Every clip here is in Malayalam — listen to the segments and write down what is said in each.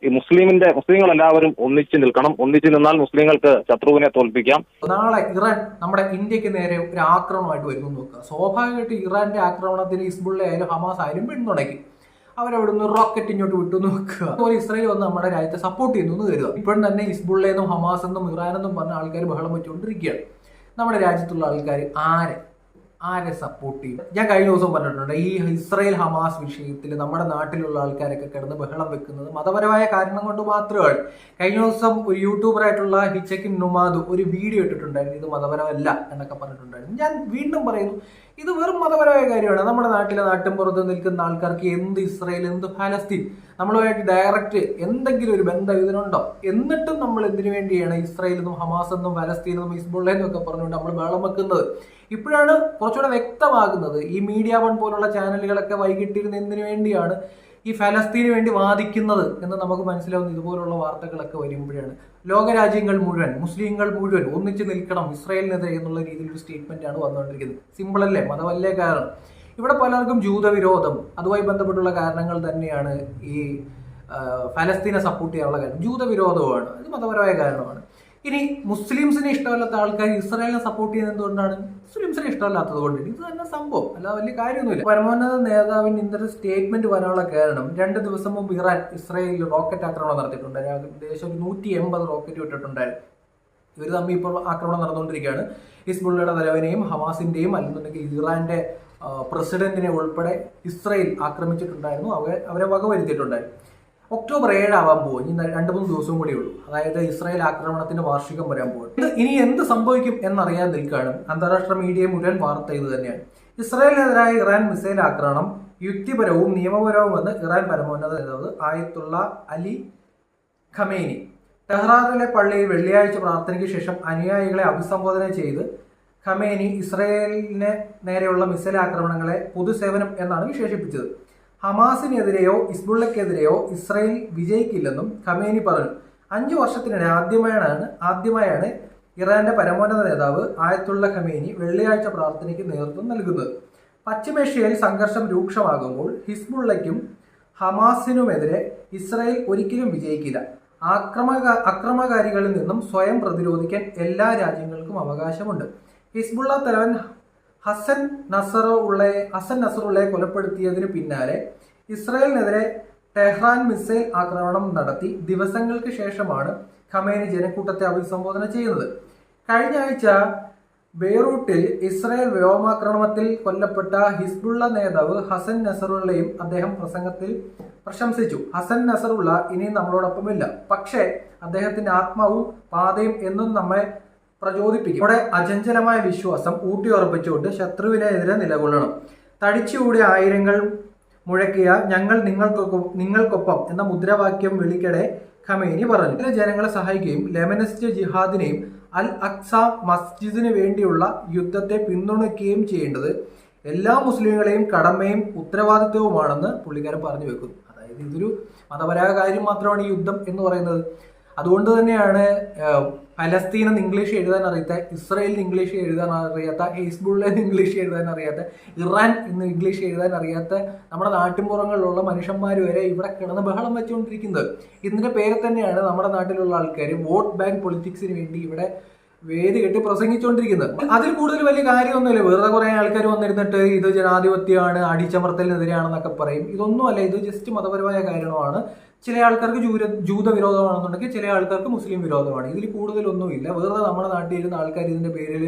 ഈ മുസ്ലിങ്ങളെല്ലാവരും ഒന്നിച്ചു നിൽക്കണം. ഒന്നിച്ചു നിന്നാൽ മുസ്ലിങ്ങൾക്ക് ശത്രുവിനെ തോൽപ്പിക്കാം. നാളെ ഇറാൻ നമ്മുടെ ഇന്ത്യക്ക് നേരെ ഒരു ആക്രമണമായിട്ട് വരുന്നു നോക്കുക. സ്വാഭാവികമായിട്ട് ഇറാന്റെ ആക്രമണത്തിന് ഹിസ്ബുള്ള ആയാലും ഹമാസ് ആയാലും പിന്തുണയ്ക്കും. അവരവിടുന്ന് റോക്കറ്റ് ഇങ്ങോട്ട് വിട്ടു നോക്കുക. അതുപോലെ ഇസ്രായേൽ വന്ന് നമ്മുടെ രാജ്യത്തെ സപ്പോർട്ട് ചെയ്യുന്നു എന്ന് കരുതുക. ഇപ്പോഴും തന്നെ ഹിസ്ബുള്ളെന്നും ഹമാസ് എന്നും ഇറാനെന്നും പറഞ്ഞ ആൾക്കാർ ബഹളം വെച്ചുകൊണ്ടിരിക്കുകയാണ്. നമ്മുടെ രാജ്യത്തുള്ള ആൾക്കാർ ആരെ സപ്പോർട്ട് ചെയ്യും? ഞാൻ കഴിഞ്ഞ ദിവസം പറഞ്ഞിട്ടുണ്ട്, ഈ ഇസ്രായേൽ ഹമാസ് വിഷയത്തിൽ നമ്മുടെ നാട്ടിലുള്ള ആൾക്കാരൊക്കെ കിടന്ന് ബഹളം വെക്കുന്നത് മതപരമായ കാരണം കൊണ്ട് മാത്രമാണ്. കഴിഞ്ഞ ദിവസം ഒരു യൂട്യൂബറായിട്ടുള്ള ഹിച്ചക്കിൻ നുമാദ് ഒരു വീഡിയോ ഇട്ടിട്ടുണ്ടായിരുന്നു, ഇത് മതപരമല്ല എന്നൊക്കെ പറഞ്ഞിട്ടുണ്ടായിരുന്നു. ഞാൻ വീണ്ടും പറയുന്നു, ഇത് വെറും മതപരമായ കാര്യമാണ്. നമ്മുടെ നാട്ടിലെ നാട്ടിൻപുറത്ത് നിൽക്കുന്ന ആൾക്കാർക്ക് എന്ത് ഇസ്രായേൽ എന്ത് ഫലസ്തീൻ നമ്മളുമായിട്ട് ഡയറക്റ്റ് എന്തെങ്കിലും ഒരു ബന്ധം ഇതിനുണ്ടോ? എന്നിട്ടും നമ്മൾ എന്തിനു വേണ്ടിയാണ് ഇസ്രായേലെന്നും ഹമാസ് എന്നും ഫലസ്തീനെന്നും ഹിസ്ബുള്ളെന്നും ഒക്കെ പറഞ്ഞുകൊണ്ട് നമ്മൾ ബഹളം വെക്കുന്നത്? ഇപ്പോഴാണ് കുറച്ചുകൂടെ വ്യക്തമാകുന്നത്. ഈ മീഡിയ വൺ പോലുള്ള ചാനലുകളൊക്കെ വൈകിട്ടിരുന്ന് എന്തിനു വേണ്ടിയാണ് ഈ ഫലസ്തീന് വേണ്ടി വാദിക്കുന്നത് എന്ന് നമുക്ക് മനസ്സിലാവുന്ന ഇതുപോലുള്ള വാർത്തകളൊക്കെ വരുമ്പോഴാണ്. ലോകരാജ്യങ്ങൾ മുഴുവൻ, മുസ്ലിങ്ങൾ മുഴുവൻ ഒന്നിച്ചു നിൽക്കണം ഇസ്രായേലിനെതിരെ എന്നുള്ള രീതിയിലൊരു സ്റ്റേറ്റ്മെന്റ് ആണ് വന്നുകൊണ്ടിരിക്കുന്നത്. സിമ്പിൾ അല്ലേ? മതമല്ലേ കാരണം? ഇവിടെ പലർക്കും ജൂതവിരോധം അതുമായി ബന്ധപ്പെട്ടുള്ള കാരണങ്ങൾ തന്നെയാണ് ഈ ഫലസ്തീനെ സപ്പോർട്ട് ചെയ്യാനുള്ള കാര്യം. ജൂതവിരോധമാണ്, അത് മതപരമായ കാരണമാണ്. ഇനി മുസ്ലിംസിനെ ഇഷ്ടമല്ലാത്ത ആൾക്കാർ ഇസ്രായേലിനെ സപ്പോർട്ട് ചെയ്യുന്നത് എന്തുകൊണ്ടാണ്? മുസ്ലിംസിനെ ഇഷ്ടമല്ലാത്തത് കൊണ്ട്. ഇത് തന്നെ സംഭവം, അല്ല വലിയ കാര്യമൊന്നുമില്ല. പരമോന്നത നേതാവിന് ഇന്നത്തെ സ്റ്റേറ്റ്മെന്റ് വരാനുള്ള കാരണം 2 ദിവസം മുമ്പ് ഇറാൻ ഇസ്രായേലിൽ റോക്കറ്റ് ആക്രമണം നടത്തിയിട്ടുണ്ട്. ഏകദേശം ഒരു 180 റോക്കറ്റ് വിട്ടിട്ടുണ്ടായിരുന്നു. ഇവർ തമ്മിൽ ഇപ്പോൾ ആക്രമണം നടന്നുകൊണ്ടിരിക്കുകയാണ്. ഹിസ്ബുള്ളയുടെ തലവനെയും ഹമാസിന്റെയും അല്ലെന്നുണ്ടെങ്കിൽ ഇറാന്റെ പ്രസിഡന്റിനെ ഉൾപ്പെടെ ഇസ്രായേൽ ആക്രമിച്ചിട്ടുണ്ടായിരുന്നു. അവരെ വകവരുത്തിയിട്ടുണ്ടായിരുന്നു. ഒക്ടോബർ 7 ആവാൻ പോകും. ഇനി 2-3 ദിവസവും കൂടി ഉള്ളൂ. അതായത് ഇസ്രായേൽ ആക്രമണത്തിന്റെ വാർഷികം വരാൻ പോകും. ഇനി എന്ത് സംഭവിക്കും എന്നറിയാൻ നിൽക്കുകയാണ്. അന്താരാഷ്ട്ര മീഡിയ മുഴുവൻ വാർത്ത ഇത് തന്നെയാണ്. ഇസ്രായേലിനെതിരായ ഇറാൻ മിസൈൽ ആക്രമണം യുക്തിപരവും നിയമപരവുമെന്ന് ഇറാൻ പരമോന്നത നേതാവ് ആയത്തുള്ള അലി ഖമേനി ടെഹ്റാനിലെ പള്ളിയിൽ വെള്ളിയാഴ്ച പ്രാർത്ഥനയ്ക്ക് ശേഷം അനുയായികളെ അഭിസംബോധന ചെയ്ത് ഖമേനി ഇസ്രായേലിന് നേരെയുള്ള മിസൈൽ ആക്രമണങ്ങളെ പൊതുസേവനം എന്നാണ് വിശേഷിപ്പിച്ചത്. ഹമാസിനെതിരെയോ ഹിസ്ബുള്ളക്കെതിരെയോ ഇസ്രായേൽ വിജയിക്കില്ലെന്നും ഖമേനി പറഞ്ഞു. 5 വർഷത്തിനിടെ ആദ്യമായാണ് ഇറാന്റെ പരമോന്നത നേതാവ് ആയത്തുള്ള ഖമേനി വെള്ളിയാഴ്ച പ്രാർത്ഥനയ്ക്ക് നേതൃത്വം നൽകുന്നത്. പശ്ചിമേഷ്യയിൽ സംഘർഷം രൂക്ഷമാകുമ്പോൾ ഹിസ്ബുള്ളയ്ക്കും ഹമാസിനുമെതിരെ ഇസ്രായേൽ ഒരിക്കലും വിജയിക്കില്ല. അക്രമകാരികളിൽ നിന്നും സ്വയം പ്രതിരോധിക്കാൻ എല്ലാ രാജ്യങ്ങൾക്കും അവകാശമുണ്ട്. ഹിസ്ബുള്ള തലവൻ ഹസൻ നസറുള്ളയെ കൊലപ്പെടുത്തിയതിന് പിന്നാലെ ഇസ്രായേലിനെതിരെ ടെഹ്റാൻ മിസൈൽ ആക്രമണം നടത്തി ദിവസങ്ങൾക്ക് ശേഷമാണ് ഖമേനി ജനക്കൂട്ടത്തെ അഭിസംബോധന ചെയ്യുന്നത്. കഴിഞ്ഞ ആഴ്ച ബെയ്റൂട്ടിൽ ഇസ്രായേൽ വ്യോമാക്രമണത്തിൽ കൊല്ലപ്പെട്ട ഹിസ്ബുള്ള നേതാവ് ഹസൻ നസറുള്ളയും അദ്ദേഹം പ്രസംഗത്തിൽ പ്രശംസിച്ചു. ഹസൻ നസറുള്ള ഇനിയും നമ്മളോടൊപ്പമില്ല, പക്ഷേ അദ്ദേഹത്തിന്റെ ആത്മാവും പാതയും എന്നും നമ്മെ പ്രചോദിപ്പിക്കും. നമ്മുടെ അചഞ്ചലമായ വിശ്വാസം ഊട്ടിയുറപ്പിച്ചുകൊണ്ട് ശത്രുവിനെതിരെ നിലകൊള്ളണം. തടിച്ചുകൂടിയ ആയിരങ്ങൾ മുഴക്കിയ ഞങ്ങൾ നിങ്ങൾക്കൊപ്പം എന്ന മുദ്രാവാക്യം വിളിക്കടെ ഖമേനി പറഞ്ഞു. ജനങ്ങളെ സഹായിക്കുകയും ലെബനനിസ്റ്റ് ജിഹാദിനെയും അൽ അക്സ മസ്ജിദിന് വേണ്ടിയുള്ള യുദ്ധത്തെ പിന്തുണയ്ക്കുകയും ചെയ്യേണ്ടത് എല്ലാ മുസ്ലിങ്ങളെയും കടമയും ഉത്തരവാദിത്വവുമാണെന്ന് പുള്ളിക്കാരൻ പറഞ്ഞു വെക്കുന്നു. അതായത് ഇതൊരു മതപരമായ കാര്യം മാത്രമാണ് ഈ യുദ്ധം എന്ന് പറയുന്നത്. അതുകൊണ്ട് തന്നെയാണ് ഫലസ്തീൻ എന്ന് ഇംഗ്ലീഷ് എഴുതാൻ അറിയാത്ത, ഇസ്രായേലിന് ഇംഗ്ലീഷ് എഴുതാൻ അറിയാത്ത, ഹിസ്ബുള്ളയിൽ ഇംഗ്ലീഷ് എഴുതാൻ അറിയാത്ത, ഇറാൻ ഇന്ന് ഇംഗ്ലീഷ് എഴുതാൻ അറിയാത്ത നമ്മുടെ നാട്ടിൻപുറങ്ങളിലുള്ള മനുഷ്യന്മാർ വരെ ഇവിടെ കിടന്ന് ബഹളം വെച്ചുകൊണ്ടിരിക്കുന്നത്. ഇതിന്റെ പേര് തന്നെയാണ് നമ്മുടെ നാട്ടിലുള്ള ആൾക്കാർ വോട്ട് ബാങ്ക് പൊളിറ്റിക്സിന് വേണ്ടി ഇവിടെ വേദി കെട്ടി പ്രസംഗിച്ചുകൊണ്ടിരിക്കുന്നത്. അതിൽ കൂടുതൽ വലിയ കാര്യമൊന്നുമില്ല. വെറുതെ കുറെ ആൾക്കാർ വന്നിരുന്നിട്ട് ഇത് ജനാധിപത്യമാണ്, അടിച്ചമർത്തലിനെതിരെയാണെന്നൊക്കെ പറയും. ഇതൊന്നുമല്ല, ഇത് ജസ്റ്റ് മതപരമായ കാര്യമാണ്. ചില ആൾക്കാർക്ക് ജൂതവിരോധമാണെന്നുണ്ടെങ്കിൽ ചില ആൾക്കാർക്ക് മുസ്ലിം വിരോധമാണ്. ഇതിൽ കൂടുതലൊന്നുമില്ല. വെറുതെ നമ്മുടെ നാട്ടിൽ ഇരുന്ന ആൾക്കാർ ഇതിന്റെ പേരിൽ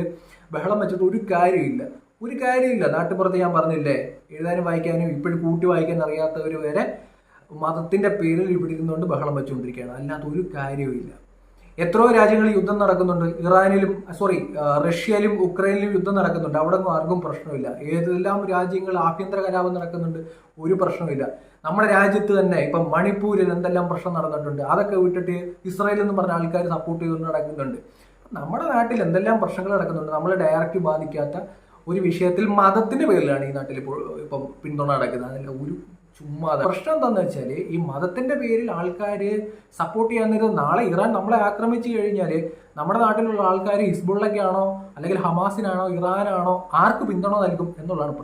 ബഹളം വെച്ചിട്ട് ഒരു കാര്യമില്ല. നാട്ടുപുറത്ത് ഞാൻ പറഞ്ഞില്ലേ, എഴുതാനും വായിക്കാനും ഇപ്പോഴും കൂട്ടി വായിക്കാൻ അറിയാത്തവർ വരെ മതത്തിന്റെ പേരിൽ ഇവിടെ ഇരുന്നുകൊണ്ട് ബഹളം വെച്ചുകൊണ്ടിരിക്കുകയാണ്. അല്ലാത്ത ഒരു കാര്യവുമില്ല. എത്രയോ രാജ്യങ്ങളിൽ യുദ്ധം നടക്കുന്നുണ്ട്. റഷ്യയിലും ഉക്രൈനിലും യുദ്ധം നടക്കുന്നുണ്ട്. അവിടെ ഒന്നും ആർക്കും പ്രശ്നമില്ല. ഏതെല്ലാം രാജ്യങ്ങൾ ആഭ്യന്തര കലാപം നടക്കുന്നുണ്ട്, ഒരു പ്രശ്നമില്ല. നമ്മുടെ രാജ്യത്ത് തന്നെ ഇപ്പം മണിപ്പൂരിൽ എന്തെല്ലാം പ്രശ്നം നടന്നിട്ടുണ്ട്. അതൊക്കെ വിട്ടിട്ട് ഇസ്രായേൽ എന്ന് പറഞ്ഞ ആൾക്കാർ സപ്പോർട്ട് ചെയ്തുകൊണ്ട് നടക്കുന്നുണ്ട്. നമ്മുടെ നാട്ടിൽ എന്തെല്ലാം പ്രശ്നങ്ങൾ നടക്കുന്നുണ്ട്. നമ്മളെ ഡയറക്റ്റ് ബാധിക്കാത്ത ഒരു വിഷയത്തിൽ മതത്തിന്റെ പേരിലാണ് ഈ നാട്ടിൽ ഇപ്പം പിന്തുണ നടക്കുന്നത്. അതല്ല ഒരു ചുമ്മാതെ. പ്രശ്നം എന്താണെന്ന് വെച്ചാൽ ഈ മതത്തിന്റെ പേരിൽ ആൾക്കാർ സപ്പോർട്ട് ചെയ്യാൻ നേരം നാളെ ഇറാൻ നമ്മളെ ആക്രമിച്ചു കഴിഞ്ഞാൽ നമ്മുടെ നാട്ടിലുള്ള ആൾക്കാർ ഹിസ്ബുള്ളയ്ക്കാണോ അല്ലെങ്കിൽ ഹമാസിനാണോ ഇറാനാണോ ആർക്ക് പിന്തുണ നൽകും എന്നുള്ളതാണ്.